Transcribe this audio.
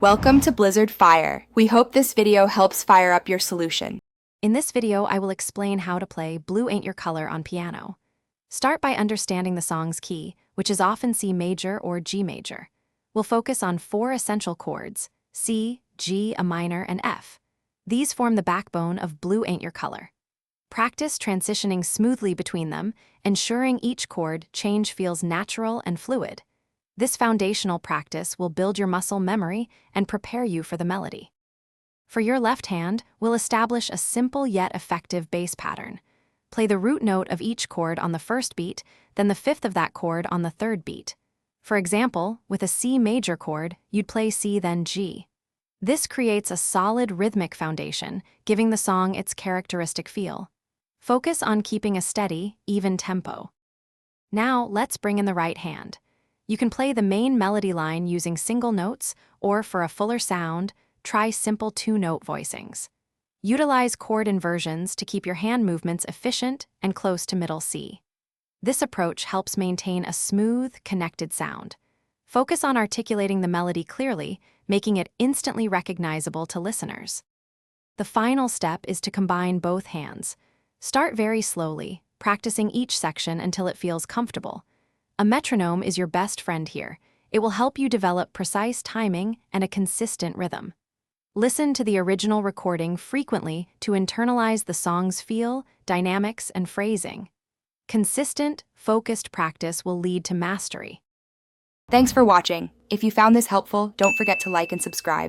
Welcome to Blizzard Fire. We hope this video helps fire up your solution. In this video, I will explain how to play Blue Ain't Your Color on piano. Start by understanding the song's key, which is often C major or G major. We'll focus on 4 essential chords: C, G, a minor, and F. These form the backbone of Blue Ain't Your Color. Practice transitioning smoothly between them, ensuring each chord change feels natural and fluid. This foundational practice will build your muscle memory and prepare you for the melody. For your left hand, we'll establish a simple yet effective bass pattern. Play the root note of each chord on the first beat, then the fifth of that chord on the third beat. For example, with a C major chord, you'd play C then G. This creates a solid rhythmic foundation, giving the song its characteristic feel. Focus on keeping a steady, even tempo. Now, let's bring in the right hand. You can play the main melody line using single notes, or for a fuller sound, try simple 2-note voicings. Utilize chord inversions to keep your hand movements efficient and close to middle C. This approach helps maintain a smooth, connected sound. Focus on articulating the melody clearly, making it instantly recognizable to listeners. The final step is to combine both hands. Start very slowly, practicing each section until it feels comfortable. A metronome is your best friend here. It will help you develop precise timing and a consistent rhythm. Listen to the original recording frequently to internalize the song's feel, dynamics, and phrasing. Consistent, focused practice will lead to mastery. Thanks for watching. If you found this helpful, don't forget to like and subscribe.